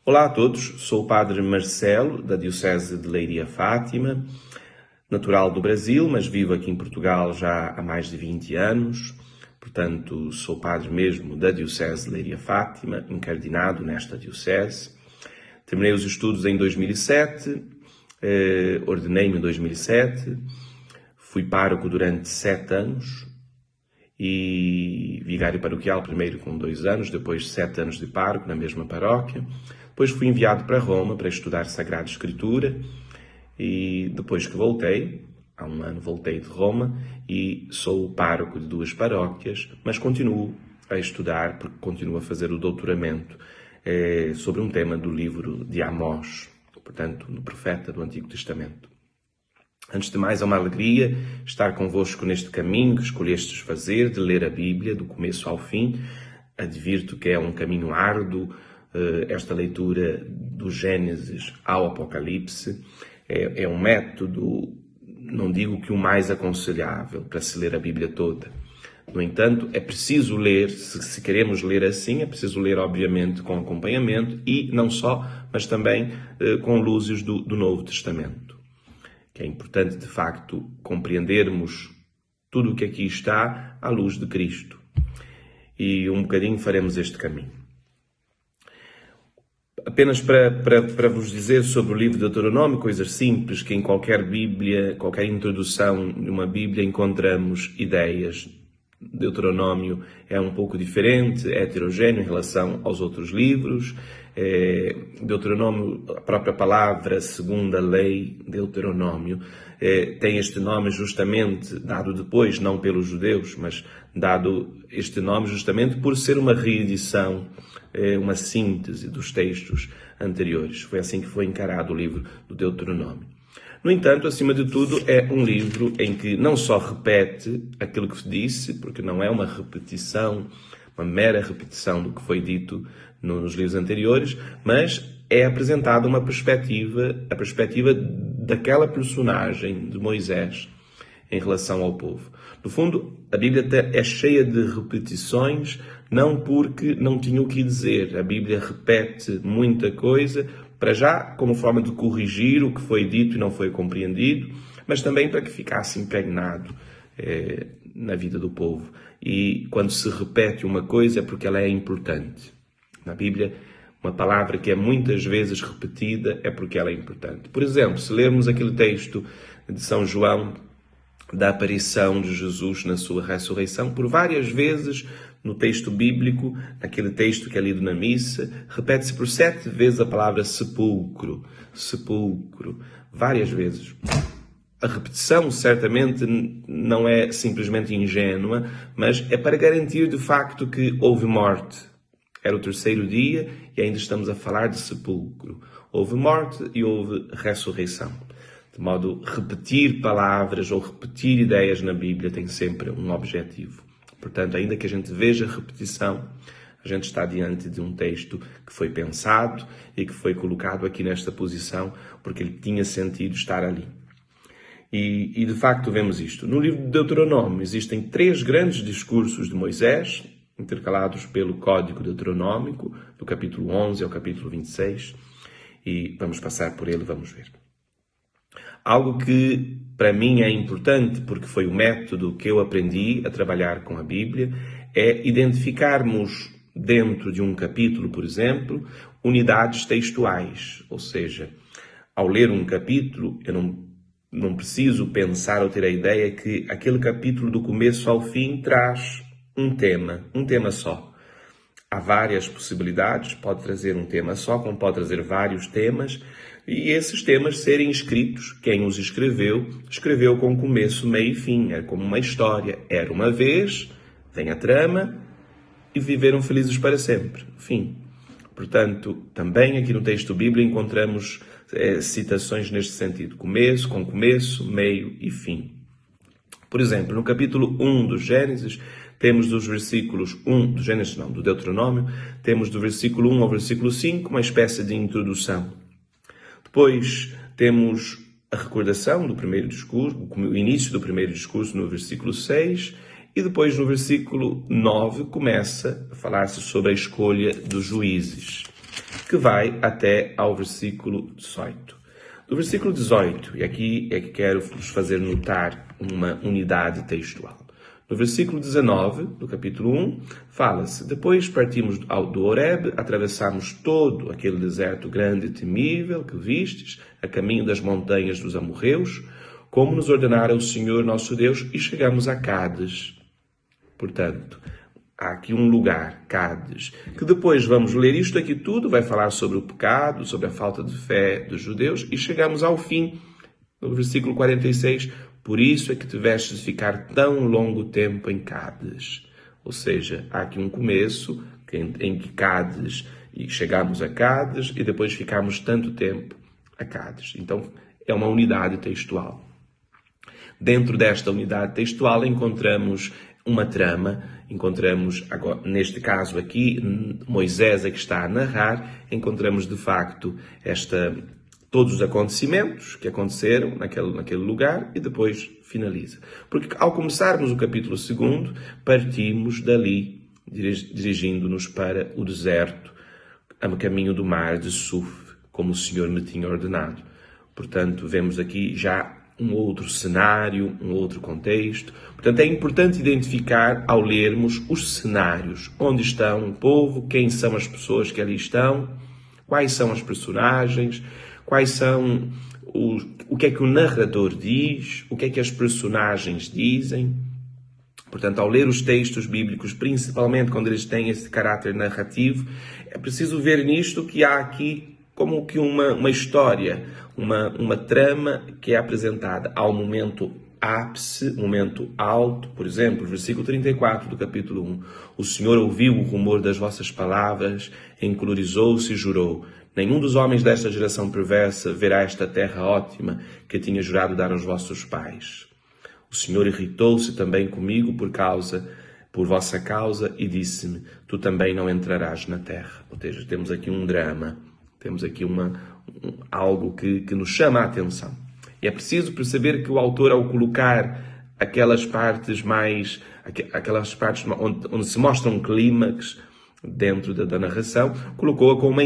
Olá a todos, sou o Padre Marcelo, da Diocese de Leiria-Fátima, natural do Brasil, mas vivo aqui em Portugal já há mais de 20 anos. Portanto, sou padre mesmo da Diocese de Leiria-Fátima, incardinado nesta Diocese. Terminei os estudos em 2007, ordenei-me em 2007, fui pároco durante 7 anos e vigário paroquial primeiro com 2 anos, depois 7 anos de pároco na mesma paróquia. Depois fui enviado para Roma para estudar Sagrada Escritura e depois que voltei, há 1 ano voltei de Roma e sou o pároco de 2 paróquias, mas continuo a estudar porque continuo a fazer o doutoramento sobre um tema do livro de Amós, portanto, no profeta do Antigo Testamento. Antes de mais, é uma alegria estar convosco neste caminho que escolhestes fazer, de ler a Bíblia, do começo ao fim. Advirto que é um caminho árduo, esta leitura do Gênesis ao Apocalipse. É um método, não digo que o mais aconselhável para se ler a Bíblia toda. No entanto, é preciso ler, se queremos ler assim, é preciso ler, obviamente, com acompanhamento e não só, mas também com luzes do Novo Testamento. Que é importante, de facto, compreendermos tudo o que aqui está à luz de Cristo. E um bocadinho faremos este caminho. Apenas para vos dizer sobre o livro de Deuteronômio, coisas simples, que em qualquer Bíblia, qualquer introdução de uma Bíblia encontramos ideias. Deuteronômio é um pouco diferente, é heterogêneo em relação aos outros livros. Deuteronômio, a própria palavra, segunda lei, Deuteronômio, tem este nome justamente, dado depois, não pelos judeus, mas dado este nome justamente por ser uma reedição, uma síntese dos textos anteriores. Foi assim que foi encarado o livro do Deuteronômio. No entanto, acima de tudo, é um livro em que não só repete aquilo que se disse, porque não é uma repetição, uma mera repetição do que foi dito nos livros anteriores, mas é apresentada uma perspectiva, a perspectiva daquela personagem de Moisés em relação ao povo. No fundo, a Bíblia é cheia de repetições, não porque não tinha o que dizer. A Bíblia repete muita coisa, para já, como forma de corrigir o que foi dito e não foi compreendido, mas também para que ficasse impregnado na vida do povo. E quando se repete uma coisa é porque ela é importante. Na Bíblia, uma palavra que é muitas vezes repetida é porque ela é importante. Por exemplo, se lermos aquele texto de São João, da aparição de Jesus na sua ressurreição, por várias vezes no texto bíblico, naquele texto que é lido na missa, repete-se por 7 vezes a palavra sepulcro, sepulcro, várias vezes. A repetição certamente não é simplesmente ingênua, mas é para garantir de facto que houve morte. Era o 3º dia e ainda estamos a falar de sepulcro. Houve morte e houve ressurreição. De modo, repetir palavras ou repetir ideias na Bíblia tem sempre um objetivo. Portanto, ainda que a gente veja repetição, a gente está diante de um texto que foi pensado e que foi colocado aqui nesta posição porque ele tinha sentido estar ali. E de facto vemos isto. No livro de Deuteronômio existem 3 grandes discursos de Moisés, intercalados pelo Código Deuteronômico, do capítulo 11 ao capítulo 26, e vamos passar por ele, vamos ver. Algo que para mim é importante, porque foi o método que eu aprendi a trabalhar com a Bíblia, é identificarmos dentro de um capítulo, por exemplo, unidades textuais. Ou seja, ao ler um capítulo, eu não preciso pensar ou ter a ideia que aquele capítulo do começo ao fim traz um tema só. Há várias possibilidades, pode trazer um tema só, como pode trazer vários temas, e esses temas serem escritos, quem os escreveu, escreveu com começo, meio e fim, é como uma história. Era uma vez, vem a trama, e viveram felizes para sempre. Fim. Portanto, também aqui no texto bíblico encontramos citações neste sentido, com começo, meio e fim. Por exemplo, no capítulo 1 do Gênesis, temos dos versículos 1, do Deuteronômio, temos do versículo 1 ao versículo 5, uma espécie de introdução. Depois temos a recordação do primeiro discurso, o início do primeiro discurso no versículo 6, e depois no versículo 9 começa a falar-se sobre a escolha dos juízes. que vai até ao versículo 18. Do versículo 18, e aqui é que quero vos fazer notar uma unidade textual. No versículo 19 do capítulo 1, fala-se: depois partimos do Horebe, atravessamos todo aquele deserto grande e temível que vistes, a caminho das montanhas dos amorreus, como nos ordenara o Senhor nosso Deus, e chegamos a Cádiz. Portanto, há aqui um lugar, Cádiz, que depois vamos ler isto aqui tudo, vai falar sobre o pecado, sobre a falta de fé dos judeus, e chegamos ao fim, no versículo 46, por isso é que tivestes de ficar tão longo tempo em Cádiz. Ou seja, há aqui um começo em que Cádiz, e chegamos a Cádiz, e depois ficamos tanto tempo a Cádiz. Então, é uma unidade textual. Dentro desta unidade textual encontramos uma trama, encontramos, agora, neste caso aqui, Moisés é que está a narrar, encontramos de facto todos os acontecimentos que aconteceram naquele lugar e depois finaliza. Porque ao começarmos o capítulo 2, partimos dali, dirigindo-nos para o deserto, a caminho do mar de Suf, como o Senhor me tinha ordenado. Portanto, vemos aqui já um outro cenário, um outro contexto. Portanto, é importante identificar, ao lermos, os cenários. Onde estão o povo, quem são as pessoas que ali estão, quais são as personagens, quais são o que é que o narrador diz, o que é que as personagens dizem. Portanto, ao ler os textos bíblicos, principalmente quando eles têm esse caráter narrativo, é preciso ver nisto que há aqui como que uma história, uma trama que é apresentada ao momento ápice, momento alto. Por exemplo, versículo 34 do capítulo 1. O Senhor ouviu o rumor das vossas palavras, encolorizou-se e jurou: nenhum dos homens desta geração perversa verá esta terra ótima que tinha jurado dar aos vossos pais. O Senhor irritou-se também comigo por vossa causa e disse-me: tu também não entrarás na terra. Ou seja, temos aqui um drama, temos aqui algo que nos chama a atenção. E é preciso perceber que o autor, ao colocar aquelas partes onde se mostra um clímax dentro da narração, colocou-a com uma